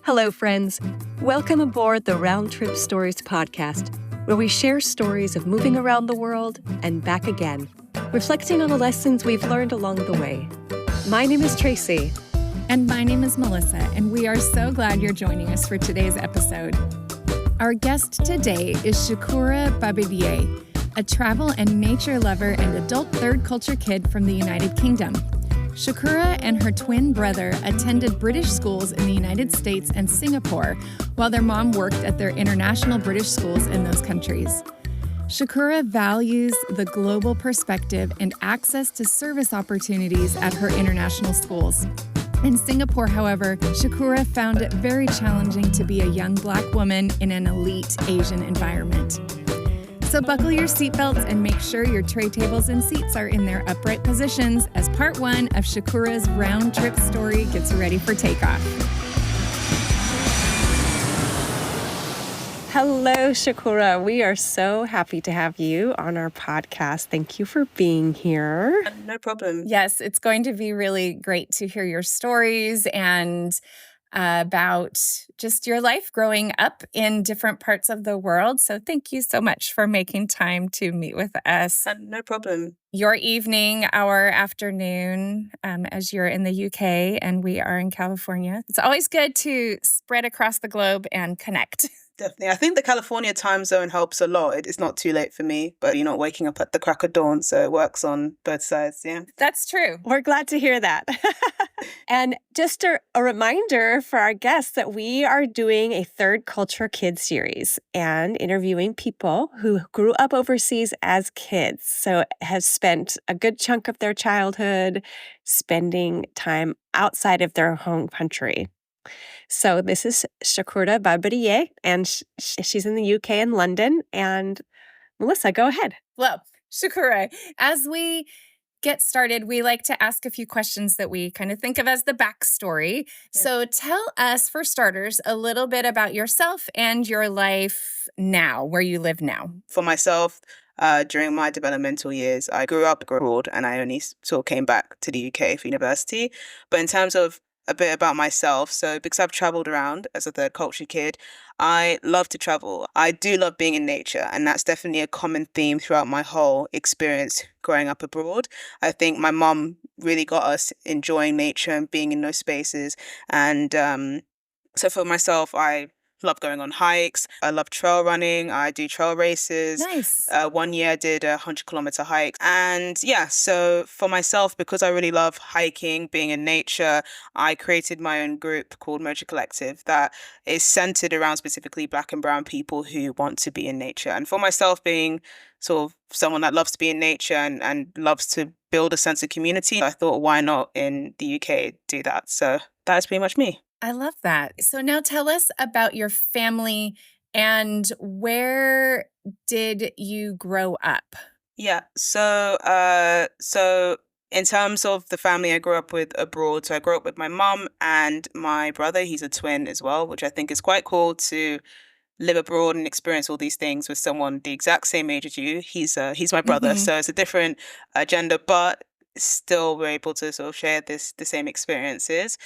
Hello, friends. Welcome aboard the Round Trip Stories podcast, where we share stories of moving around the world and back again, reflecting on the lessons we've learned along the way. My name is Tracy. And my name is Melissa, and we are so glad you're joining us for today's episode. Our guest today is Shukura Babirye, a travel and nature lover and adult third culture kid from the United Kingdom. Shukura and her twin brother attended British schools in the United States and Singapore, while their mom worked at their international British schools in those countries. Shukura values the global perspective and access to service opportunities at her international schools. In Singapore, however, Shukura found it very challenging to be a young Black woman in an elite Asian environment. So buckle your seatbelts and make sure your tray tables and seats are in their upright positions as part one of Shukura's round trip story gets ready for takeoff. Hello, Shukura. We are so happy to have you on our podcast. Thank you for being here. No problem. Yes, it's going to be really great to hear your stories and about just your life growing up in different parts of the world. So thank you so much for making time to meet with us. No problem. Your evening, our afternoon, as you're in the UK and we are in California. It's always good to spread across the globe and connect. Definitely. I think the California time zone helps a lot. It's not too late for me, but you're not waking up at the crack of dawn, so it works on both sides, yeah. That's true. We're glad to hear that. And just a reminder for our guests that we are doing a Third Culture Kids series and interviewing people who grew up overseas as kids, so have spent a good chunk of their childhood spending time outside of their home country. So this is Shukura Babirye, and she's in the UK in London. And Melissa, go ahead. Well, Shukura, as we get started, we like to ask a few questions that we kind of think of as the backstory. Yeah. So tell us, for starters, a little bit about yourself and your life now, where you live now. For myself, during my developmental years, I grew up abroad and I only sort of came back to the UK for university. But in terms of a bit about myself. So because I've traveled around as a third culture kid, I love to travel. I do love being in nature, and that's definitely a common theme throughout my whole experience growing up abroad. I think my mom really got us enjoying nature and being in those spaces. And so for myself, I love going on hikes. I love trail running. I do trail races. Nice. 1 year I did a 100-kilometer hike. And yeah, so for myself, because I really love hiking, being in nature, I created my own group called Mochi Collective that is centered around specifically Black and brown people who want to be in nature. And for myself, being sort of someone that loves to be in nature and loves to build a sense of community, I thought, why not in the UK do that? So that's pretty much me. I love that. So now tell us about your family and where did you grow up? Yeah, so in terms of the family I grew up with abroad, so I grew up with my mum and my brother. He's a twin as well, which I think is quite cool to live abroad and experience all these things with someone the exact same age as you. He's my brother, so it's a different gender, but still we're able to sort of share the same experiences.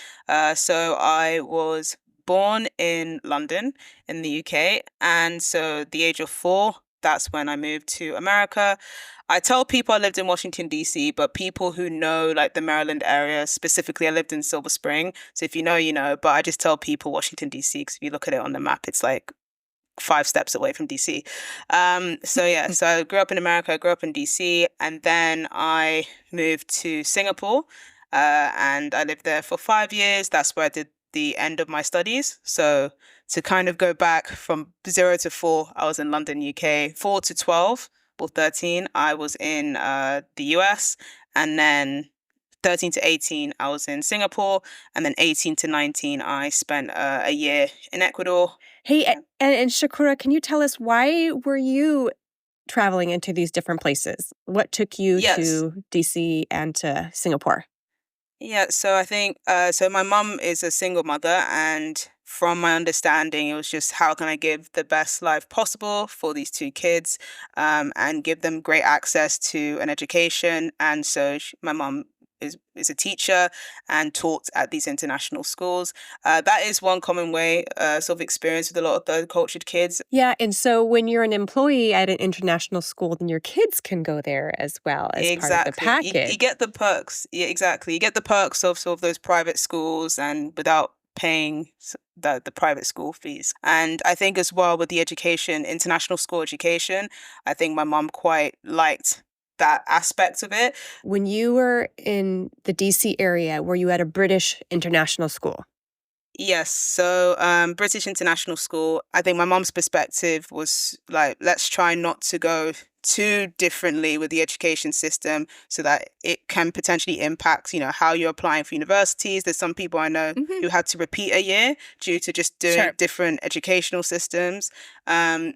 So I was born in London in the UK, and so at the age of 4, that's when I moved to America. I tell people I lived in Washington, D.C., but people who know like the Maryland area, specifically I lived in Silver Spring, so if you know, you know, but I just tell people Washington, D.C., because if you look at it on the map, it's like 5 steps away from DC. So I grew up in America, I grew up in DC, and then I moved to Singapore, and I lived there for 5 years. That's where I did the end of my studies. So to kind of go back from 0 to 4, I was in London, UK. 4 to 12 or 13, I was in the US, and then 13 to 18, I was in Singapore, and then 18 to 19, I spent a year in Ecuador. Hey, and Shukura, can you tell us, why were you traveling into these different places? What took you to DC and to Singapore? Yeah, so I think, so my mum is a single mother, and from my understanding, it was just how can I give the best life possible for these 2 kids, and give them great access to an education. And so my mum is a teacher and taught at these international schools. That is one common way sort of experience with a lot of third cultured kids. Yeah, and so when you're an employee at an international school, then your kids can go there as well as part of the Exactly. You package. get the perks. Yeah, exactly. You get the perks of sort of those private schools and without paying the private school fees. And I think as well with the education, international school education, I think my mom quite liked that aspect of it. When you were in the DC area, were you at a British international school? Yes, so British International School, I think my mom's perspective was like, let's try not to go too differently with the education system so that it can potentially impact, how you're applying for universities. There's some people I know who had to repeat a year due to just doing different educational systems. And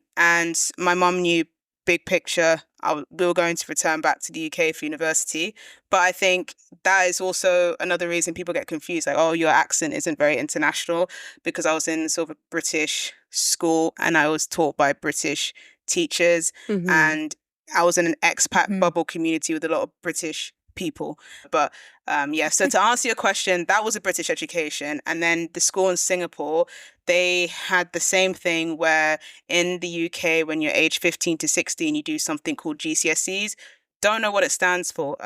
my mom knew big picture, we were going to return back to the UK for university. But I think that is also another reason people get confused, like, oh, your accent isn't very international, because I was in sort of a British school and I was taught by British teachers, and I was in an expat bubble community with a lot of British people. But so to answer your question, that was a British education. And then the school in Singapore, they had the same thing where in the UK, when you're age 15 to 16, you do something called GCSEs. Don't know what it stands for,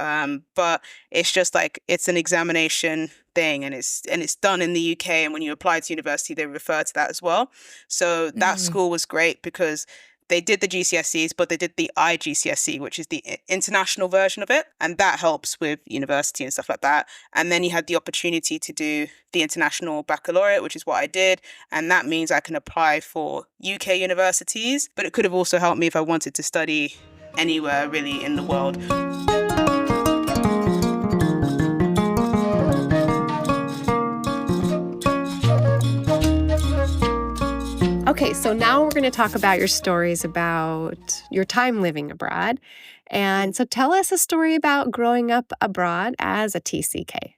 but it's just like it's an examination thing, and it's done in the UK. And when you apply to university, they refer to that as well. So that school was great because they did the GCSEs, but they did the IGCSE, which is the international version of it. And that helps with university and stuff like that. And then you had the opportunity to do the international baccalaureate, which is what I did. And that means I can apply for UK universities, but it could have also helped me if I wanted to study anywhere really in the world. Okay, so now we're going to talk about your stories about your time living abroad. And so tell us a story about growing up abroad as a TCK.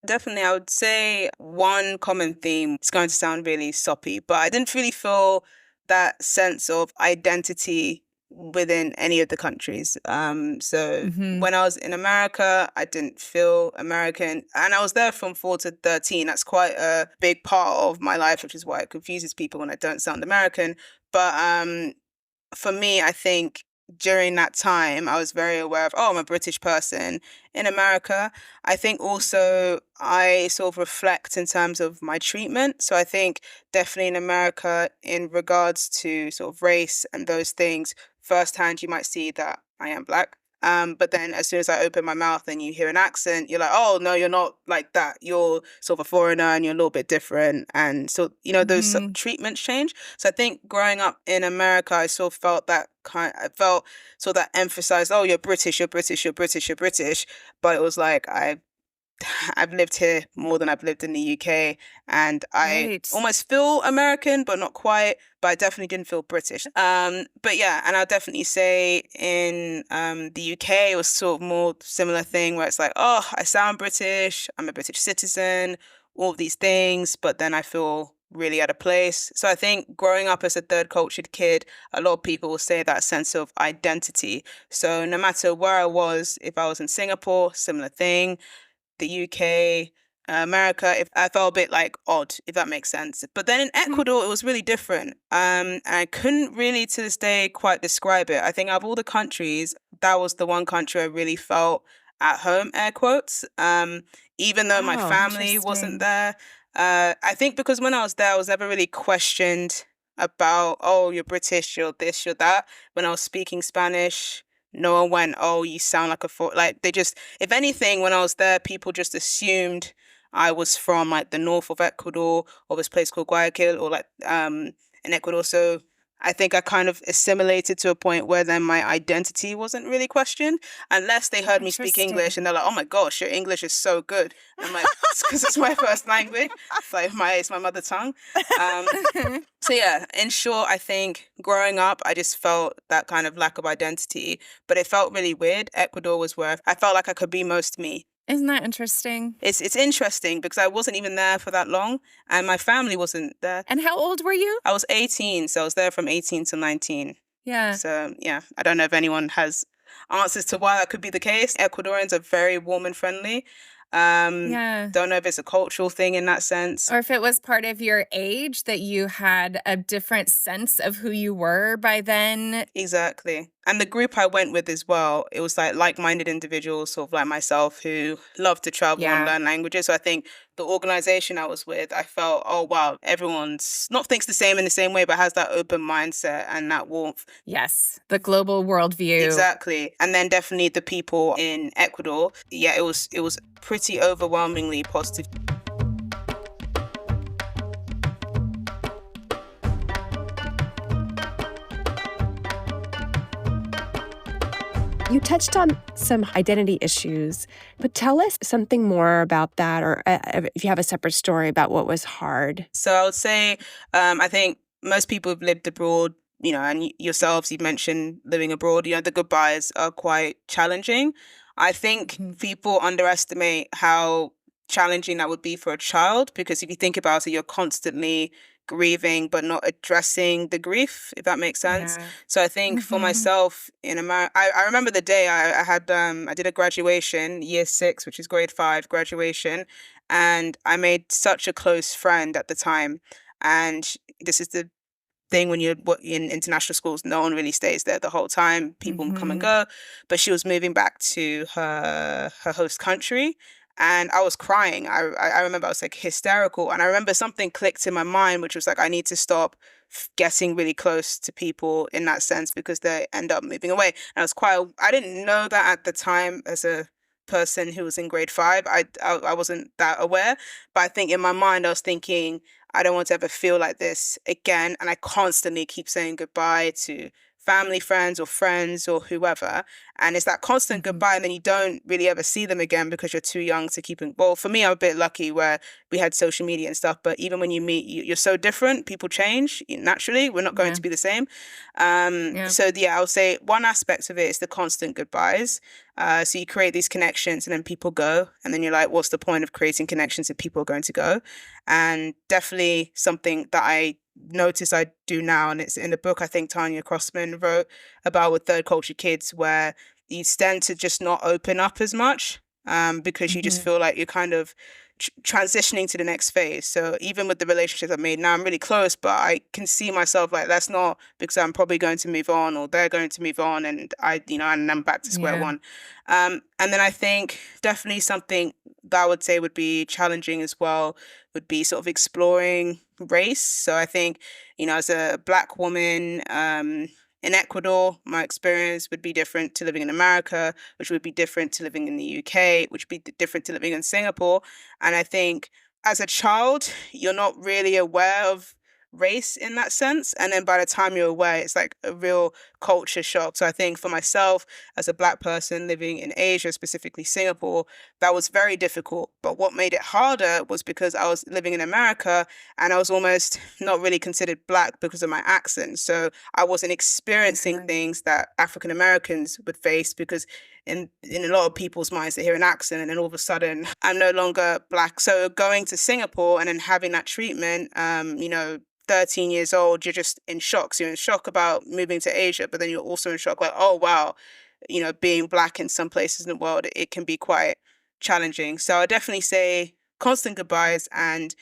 Definitely, I would say one common theme, it's going to sound really soppy, but I didn't really feel that sense of identity within any of the countries. When I was in America, I didn't feel American, and I was there from 4 to 13. That's quite a big part of my life, which is why it confuses people when I don't sound American. But for me, I think during that time, I was very aware of, I'm a British person in America. I think also I sort of reflect in terms of my treatment. So I think definitely in America, in regards to sort of race and those things, firsthand, you might see that I am Black. But then as soon as I open my mouth and you hear an accent, you're like, oh, no, you're not like that. You're sort of a foreigner and you're a little bit different. And so, those treatments change. So I think growing up in America, I sort of felt that I felt sort of that emphasized, oh, you're British, you're British, you're British, you're British. But it was like, I've lived here more than I've lived in the UK, and I almost feel American, but not quite. But I definitely didn't feel British. But yeah, and I'll definitely say in the UK, it was sort of more similar thing where it's like, oh, I sound British, I'm a British citizen, all of these things, but then I feel really out of place. So I think growing up as a third cultured kid, a lot of people will say that sense of identity. So no matter where I was, if I was in Singapore, similar thing, the UK, America, if I felt a bit like odd, if that makes sense. But then in Ecuador, it was really different. I couldn't really to this day quite describe it. I think out of all the countries, that was the one country I really felt at home, air quotes. Even though my family wasn't there. I think because when I was there, I was never really questioned about, oh, you're British, you're this, you're that. When I was speaking Spanish, no one went, oh, you sound like they just, if anything, when I was there, people just assumed I was from like the north of Ecuador or this place called Guayaquil or in Ecuador. So I think I kind of assimilated to a point where then my identity wasn't really questioned unless they heard me speak English and they're like, oh my gosh, your English is so good. And I'm like, it's because it's my first language. It's my mother tongue. So yeah, in short, I think growing up, I just felt that kind of lack of identity, but it felt really weird. Ecuador was where I felt like I could be most me. Isn't that interesting? It's interesting because I wasn't even there for that long and my family wasn't there. And how old were you? I was 18, so I was there from 18 to 19. Yeah. So yeah, I don't know if anyone has answers to why that could be the case. Ecuadorians are very warm and friendly. Yeah. Don't know if it's a cultural thing in that sense. Or if it was part of your age that you had a different sense of who you were by then. Exactly. And the group I went with as well, it was like-minded individuals, sort of like myself, who love to travel and Yeah. learn languages. So I think the organization I was with, I felt, oh wow, everyone's not thinks the same in the same way, but has that open mindset and that warmth. Yes. The global worldview. Exactly. And then definitely the people in Ecuador. Yeah, it was pretty overwhelmingly positive. You touched on some identity issues, but tell us something more about that, or if you have a separate story about what was hard. So I would say, I think most people have lived abroad, you know, and yourselves, you've mentioned living abroad, you know, the goodbyes are quite challenging. I think people underestimate how challenging that would be for a child, because if you think about it, you're constantly grieving but not addressing the grief, if that makes sense. Yeah. So I think for myself in America, I remember the day I had I did a graduation, year 6, which is grade 5 graduation, and I made such a close friend at the time. And this is the thing when you're in international schools, no one really stays there the whole time. People come and go. But she was moving back to her host country, and I was crying. I remember I was like hysterical, and I remember something clicked in my mind, which was like, I need to stop getting really close to people in that sense, because they end up moving away. And I didn't know that at the time as a person who was in grade 5. I wasn't that aware, but I think in my mind I was thinking, I don't want to ever feel like this again. And I constantly keep saying goodbye to family, friends or whoever. And it's that constant goodbye, and then you don't really ever see them again because you're too young to keep in. Well, for me, I'm a bit lucky where we had social media and stuff, but even when you meet, you're so different. People change naturally. We're not going to be the same. So yeah, I would say one aspect of it is the constant goodbyes. So you create these connections and then people go, and then you're like, what's the point of creating connections if people are going to go? And definitely something that I notice I do now, and it's in the book I think Tanya Crossman wrote about with third culture kids, where you tend to just not open up as much, because you just feel like you're kind of transitioning to the next phase. So even with the relationships I've made now, I'm really close, but I can see myself like, that's not because I'm probably going to move on or they're going to move on, and and I'm back to square one. And then I think definitely something that I would say would be challenging as well would be sort of exploring race. So I think, as a Black woman, in Ecuador, my experience would be different to living in America, which would be different to living in the UK, which would be different to living in Singapore. And I think as a child, you're not really aware of race in that sense. And then by the time you're aware, it's like a real culture shock. So I think for myself, as a Black person living in Asia, specifically Singapore, that was very difficult. But what made it harder was because I was living in America and I was almost not really considered Black because of my accent. So I wasn't experiencing things that African Americans would face, because in a lot of people's minds, they hear an accent and then all of a sudden I'm no longer Black. So going to Singapore and then having that treatment, 13 years old, you're just in shock. So you're in shock about moving to Asia, but then you're also in shock like, oh, wow, being Black in some places in the world, it can be quite challenging. So I definitely say constant goodbyes and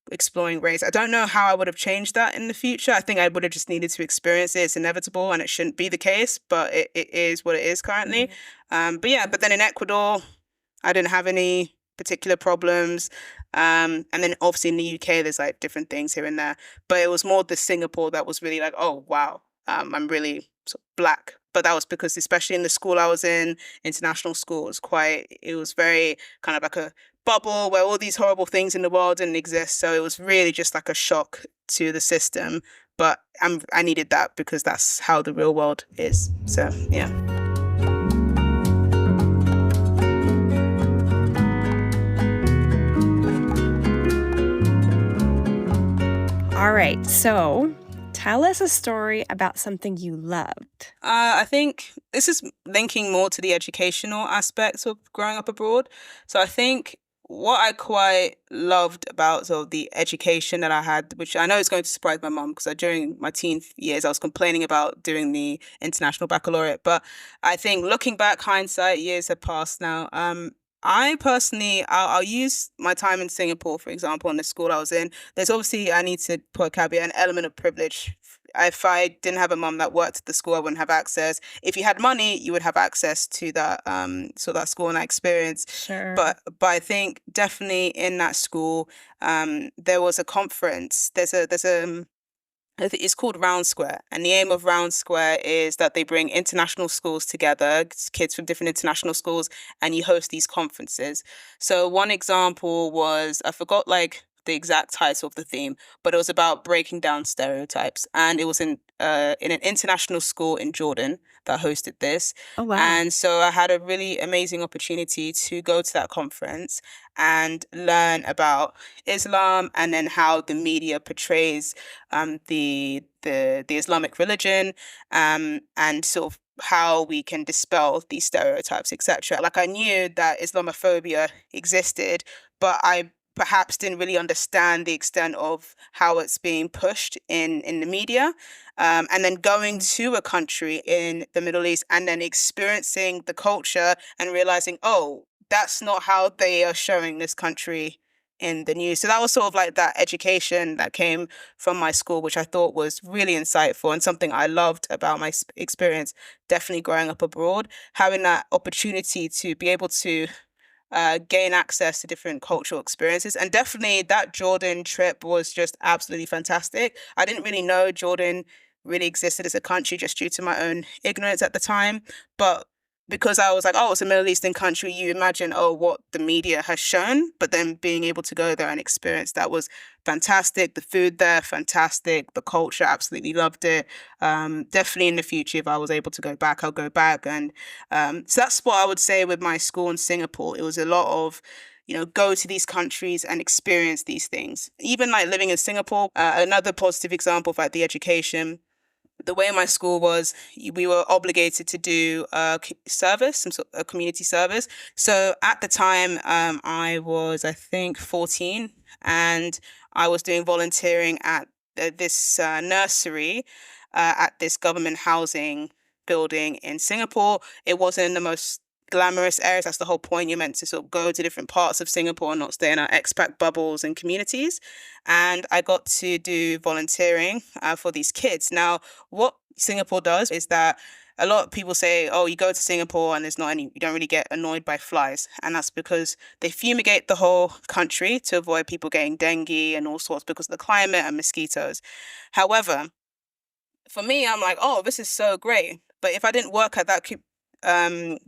exploring race. I don't know how I would have changed that in the future. I think I would have just needed to experience it. It's inevitable and it shouldn't be the case, but it is what it is currently. But then in Ecuador, I didn't have any particular problems. And then obviously in the UK, there's like different things here and there. But it was more the Singapore that was really like, oh, wow, I'm really sort of Black. But that was because, especially in the school I was in, international school, it was very kind of like a bubble where all these horrible things in the world didn't exist. So it was really just like a shock to the system. But I needed that because that's how the real world is. So, yeah. All right, so tell us a story about something you loved. I think this is linking more to the educational aspects of growing up abroad. So I think what I quite loved about sort of the education that I had, which I know is going to surprise my mum, because during my teen years I was complaining about doing the international baccalaureate. But I think looking back, hindsight, years have passed now. I personally, I'll use my time in Singapore, for example, in the school I was in. There's obviously, I need to put a caveat, an element of privilege. If I didn't have a mum that worked at the school, I wouldn't have access. If you had money, you would have access to that, so that school and that experience. Sure. But I think definitely in that school, there was a conference. I think it's called Round Square, and the aim of Round Square is that they bring international schools together, kids from different international schools, and you host these conferences. So one example was, I forgot like the exact title of the theme, but it was about breaking down stereotypes, and it was in an international school in Jordan that hosted this. Oh, wow. And so I had a really amazing opportunity to go to that conference and learn about Islam, and then how the media portrays the Islamic religion, and sort of how we can dispel these stereotypes, etc. Like, I knew that Islamophobia existed, but I perhaps didn't really understand the extent of how it's being pushed in the media. And then going to a country in the Middle East and then experiencing the culture and realizing, oh, that's not how they are showing this country in the news. So that was sort of like that education that came from my school, which I thought was really insightful and something I loved about my experience, definitely growing up abroad, having that opportunity to be able to gain access to different cultural experiences. And definitely that Jordan trip was just absolutely fantastic. I didn't really know Jordan really existed as a country just due to my own ignorance at the time. But because I was like, oh, it's a Middle Eastern country, you imagine, oh, what the media has shown. But then being able to go there and experience that was fantastic. The food there, fantastic. The culture, absolutely loved it. Definitely in the future, if I was able to go back, I'll go back. And so that's what I would say with my school in Singapore. It was a lot of, go to these countries and experience these things. Even like living in Singapore, another positive example of like the education. The way my school was, we were obligated to do a service, some sort of a community service. So at the time, I was, I think, 14, and I was doing volunteering at this nursery at this government housing building in Singapore. It wasn't the most glamorous areas. That's the whole point. You're meant to sort of go to different parts of Singapore and not stay in our expat bubbles and communities. And I got to do volunteering for these kids. Now, what Singapore does is that a lot of people say, oh, you go to Singapore and you don't really get annoyed by flies. And that's because they fumigate the whole country to avoid people getting dengue and all sorts because of the climate and mosquitoes. However, for me, I'm like, oh, this is so great. But if I didn't work at that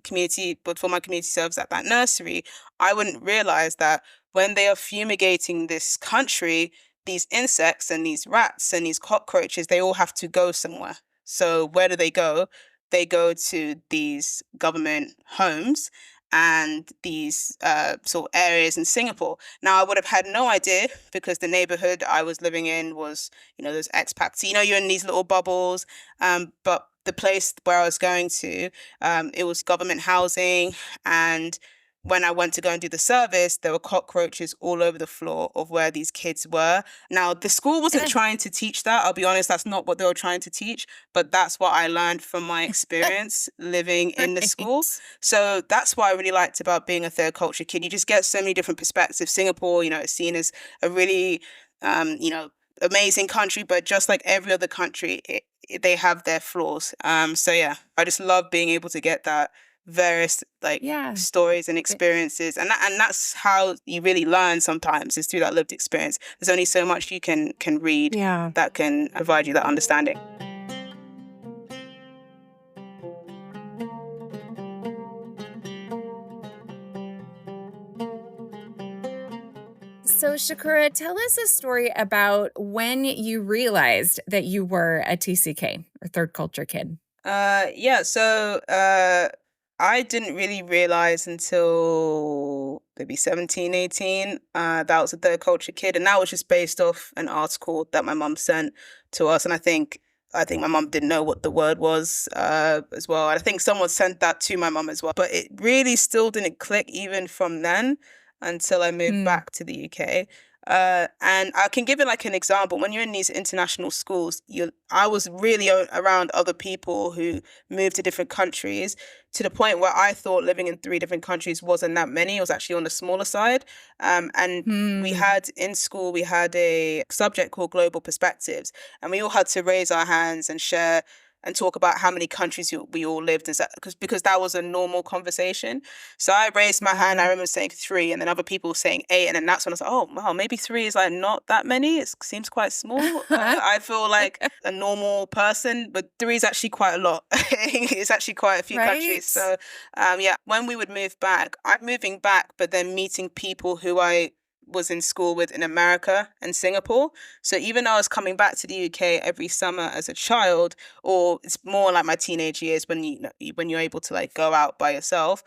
community, but for my community service at that nursery, I wouldn't realize that when they are fumigating this country, these insects and these rats and these cockroaches, they all have to go somewhere. So where do they go? They go to these government homes and these sort of areas in Singapore. Now, I would have had no idea because the neighborhood I was living in was, those expats. You're in these little bubbles, but the place where I was going to, it was government housing, and when I went to go and do the service, there were cockroaches all over the floor of where these kids were. Now, the school wasn't trying to teach that. I'll be honest, that's not what they were trying to teach, but that's what I learned from my experience living in the school. So that's what I really liked about being a third culture kid. You just get so many different perspectives. Singapore, it's seen as a really, amazing country, but just like every other country, they have their flaws. So yeah, I just love being able to get that various stories and experiences, and that's how you really learn sometimes, is through that lived experience. There's only so much you can read that can provide you that understanding. So, Shukura, tell us a story about when you realized that you were a TCK, or third culture kid. So I didn't really realize until maybe 17, 18, that I was a third culture kid. And that was just based off an article that my mum sent to us. And I think my mum didn't know what the word was as well. And I think someone sent that to my mum as well. But it really still didn't click even from then. until I moved back to the UK. And I can give it like an example. When you're in these international schools, I was really around other people who moved to different countries, to the point where I thought living in 3 different countries wasn't that many. It was actually on the smaller side. And we had in school, we had a subject called Global Perspectives, and we all had to raise our hands and share and talk about how many countries we all lived in, because that was a normal conversation. So I raised my hand. I remember saying 3, and then other people saying 8, and then that's when I was like, oh wow, maybe 3 is like not that many. It seems quite small. I feel like a normal person, but 3 is actually quite a lot. It's actually quite a few countries. So yeah, when we would move back, I'm moving back, but then meeting people who I was in school with in America and Singapore. So even though I was coming back to the UK every summer as a child, or it's more like my teenage years when when you're able to like go out by yourself,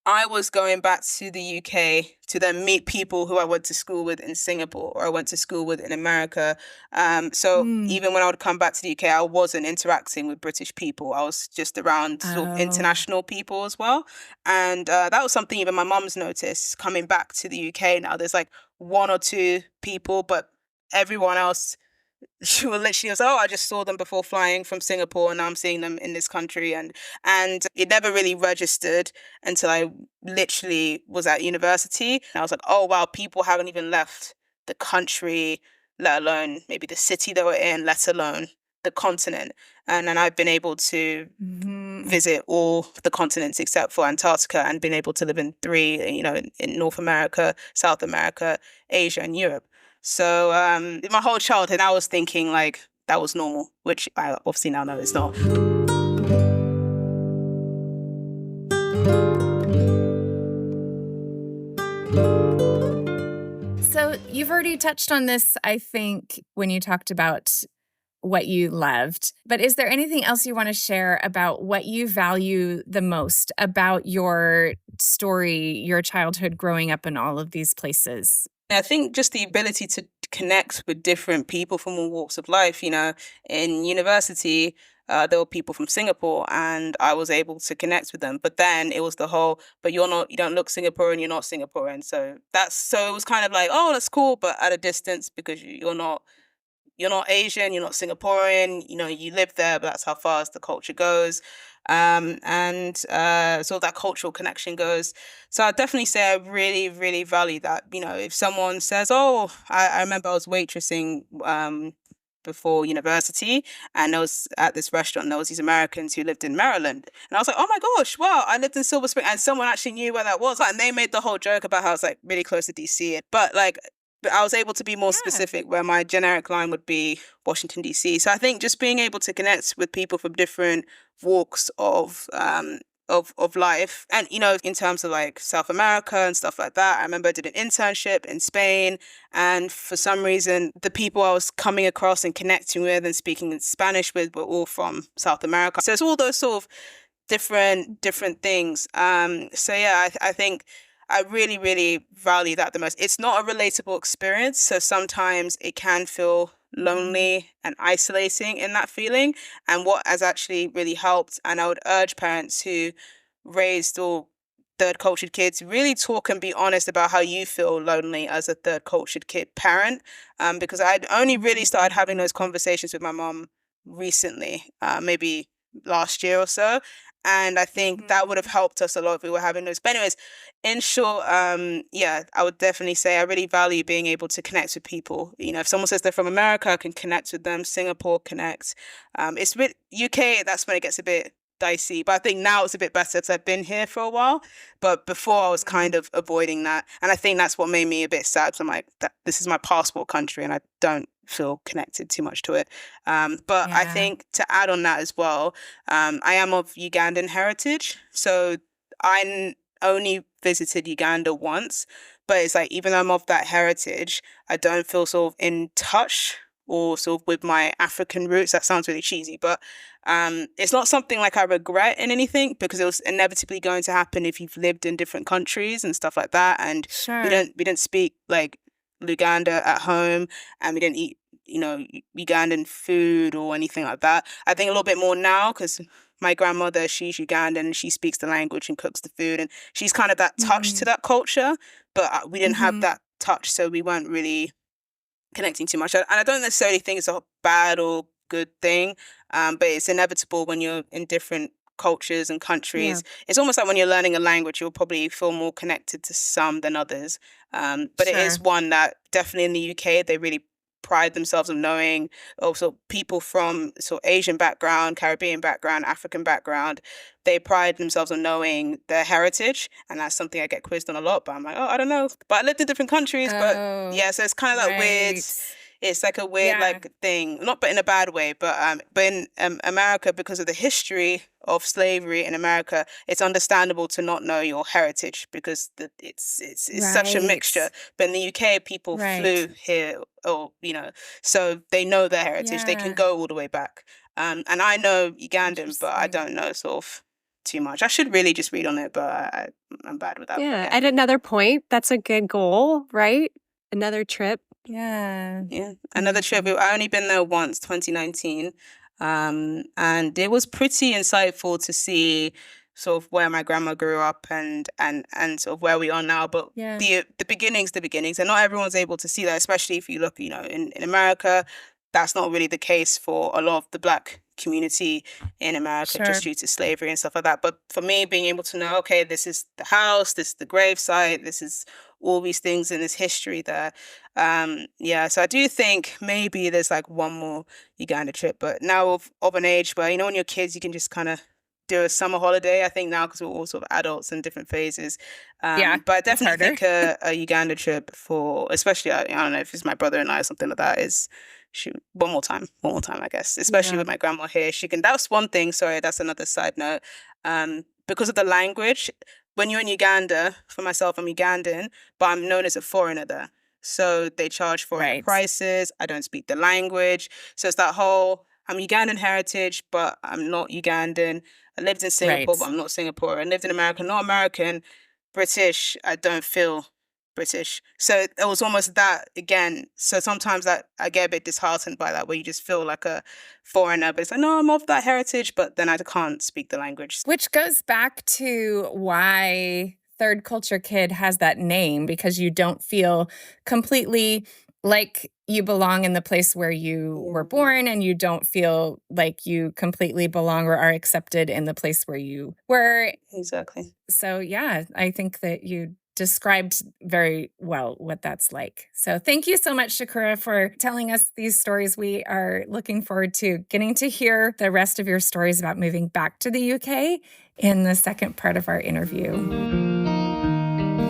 I was going back to the UK to then meet people who I went to school with in Singapore, or I went to school with in America. So even when I would come back to the UK, I wasn't interacting with British people. I was just around sort of international people as well. And that was something even my mum's noticed coming back to the UK now. There's like 1 or 2 people, but everyone else, she was literally was, oh, I just saw them before flying from Singapore, and now I'm seeing them in this country. And it never really registered until I literally was at university. And I was like, oh wow, people haven't even left the country, let alone maybe the city they were in, let alone the continent. And then I've been able to visit all the continents except for Antarctica, and been able to live in 3, in North America, South America, Asia, and Europe. So in my whole childhood, I was thinking like that was normal, which I obviously now know it's not. So you've already touched on this, I think, when you talked about what you loved. But is there anything else you want to share about what you value the most about your story, your childhood growing up in all of these places? I think just the ability to connect with different people from all walks of life. In university, there were people from Singapore, and I was able to connect with them. But then it was the whole, but you don't look Singaporean, you're not Singaporean. So it was kind of like, oh, that's cool, but at a distance, because you're not Asian, you're not Singaporean, you live there, but that's how far as the culture goes. And so that cultural connection goes. So I definitely say I really, really value that. If someone says, oh, I remember I was waitressing before university, and I was at this restaurant, and there was these Americans who lived in Maryland. And I was like, oh my gosh, wow, I lived in Silver Spring, and someone actually knew where that was. And they made the whole joke about how it's like really close to DC. But I was able to be more specific, where my generic line would be Washington, D.C. So I think just being able to connect with people from different walks of life, and in terms of like South America and stuff like that. I remember I did an internship in Spain, and for some reason the people I was coming across and connecting with and speaking in Spanish with were all from South America. So it's all those sort of different things. So yeah, I think I really, really value that the most. It's not a relatable experience, so sometimes it can feel lonely and isolating in that feeling. And what has actually really helped, and I would urge parents who raised or third cultured kids, really talk and be honest about how you feel lonely as a third cultured kid parent. Because I'd only really started having those conversations with my mom recently, maybe last year or so. And I think that would have helped us a lot if we were having those. But anyways, in short, yeah, I would definitely say I really value being able to connect with people. If someone says they're from America, I can connect with them. Singapore, connect. It's with UK, that's when it gets a bit dicey. But I think now it's a bit better because I've been here for a while. But before I was kind of avoiding that. And I think that's what made me a bit sad. So I'm like, this is my passport country, and I don't feel connected too much to it. But I think to add on that as well, I am of Ugandan heritage. So I only visited Uganda once, but it's like, even though I'm of that heritage, I don't feel sort of in touch or sort of with my African roots. That sounds really cheesy, but it's not something like I regret in anything, because it was inevitably going to happen if you've lived in different countries and stuff like that. And we didn't speak like Luganda at home, and we didn't eat Ugandan food or anything like that. I think a little bit more now, because my grandmother, she's Ugandan, and she speaks the language and cooks the food, and she's kind of that touch to that culture, but we didn't have that touch, so we weren't really connecting too much. And I don't necessarily think it's a bad or good thing, but it's inevitable when you're in different cultures and countries. It's almost like when you're learning a language, you'll probably feel more connected to some than others. But it is one that definitely in the UK, they really pride themselves on knowing. Also people from sort of Asian background, Caribbean background, African background, they pride themselves on knowing their heritage, and that's something I get quizzed on a lot, but I'm like, oh, I don't know, but I lived in different countries. But yeah, so it's kind of like weird. It's like a weird like thing, not but in a bad way, but in America, because of the history of slavery in America, it's understandable to not know your heritage because it's such a mixture. But in the UK, people flew here, or so they know their heritage. They can go all the way back. And I know Ugandan, but I don't know sort of too much. I should really just read on it, but I'm bad with that. Yeah, at another point, that's a good goal, right? Another trip. Yeah. Another trip. I only been there once, 2019. And it was pretty insightful to see sort of where my grandma grew up and sort of where we are now. But the beginnings, and not everyone's able to see that, especially if you look, in America, that's not really the case for a lot of the Black community in America, just due to slavery and stuff like that. But for me, being able to know, okay, this is the house, this is the gravesite, this is all these things in this history there. So I do think maybe there's like one more Uganda trip, but now of an age where, when you're kids, you can just kind of do a summer holiday. I think now, because we're all sort of adults in different phases. But I definitely think a Uganda trip for, especially, I don't know if it's my brother and I or something like that, is one more time, I guess, especially with my grandma here. That's one thing. Sorry, that's another side note. Because of the language, when you're in Uganda, for myself, I'm Ugandan, but I'm known as a foreigner there. So they charge foreign prices. I don't speak the language. So it's that whole, I'm Ugandan heritage, but I'm not Ugandan. I lived in Singapore, but I'm not Singaporean. I lived in America, not American. British, I don't feel British. So it was almost that again. So sometimes that I get a bit disheartened by that, where you just feel like a foreigner, but it's like, no, I'm of that heritage, but then I can't speak the language. Which goes back to why Third Culture Kid has that name, because you don't feel completely like you belong in the place where you were born, and you don't feel like you completely belong or are accepted in the place where you were. Exactly. So yeah, I think that you described very well what that's like. So thank you so much, Shukura, for telling us these stories. We are looking forward to getting to hear the rest of your stories about moving back to the UK in the second part of our interview.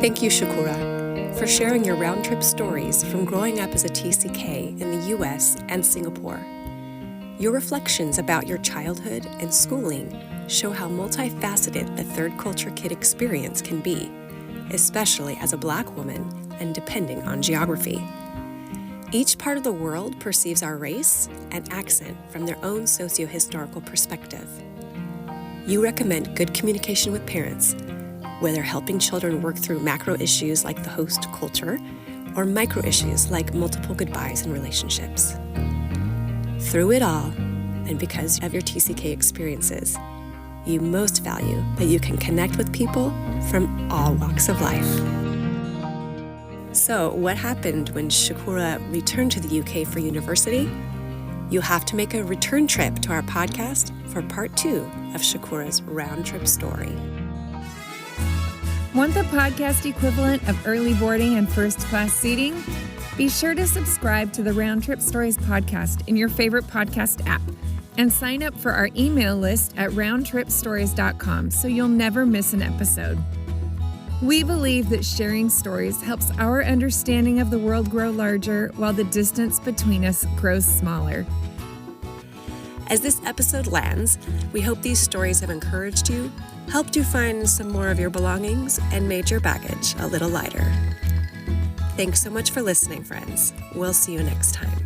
Thank you, Shukura, for sharing your round-trip stories from growing up as a TCK in the US and Singapore. Your reflections about your childhood and schooling show how multifaceted the Third Culture Kid experience can be, especially as a Black woman and depending on geography. Each part of the world perceives our race and accent from their own socio-historical perspective. You recommend good communication with parents, whether helping children work through macro issues like the host culture or micro issues like multiple goodbyes in relationships. Through it all, and because of your TCK experiences, you most value that you can connect with people from all walks of life. So, what happened when Shukura returned to the UK for university? You'll have to make a return trip to our podcast for part 2 of Shukura's round trip story. Want the podcast equivalent of early boarding and first class seating? Be sure to subscribe to the Round Trip Stories podcast in your favorite podcast app, and sign up for our email list at roundtripstories.com so you'll never miss an episode. We believe that sharing stories helps our understanding of the world grow larger while the distance between us grows smaller. As this episode lands, we hope these stories have encouraged you, helped you find some more of your belongings, and made your baggage a little lighter. Thanks so much for listening, friends. We'll see you next time.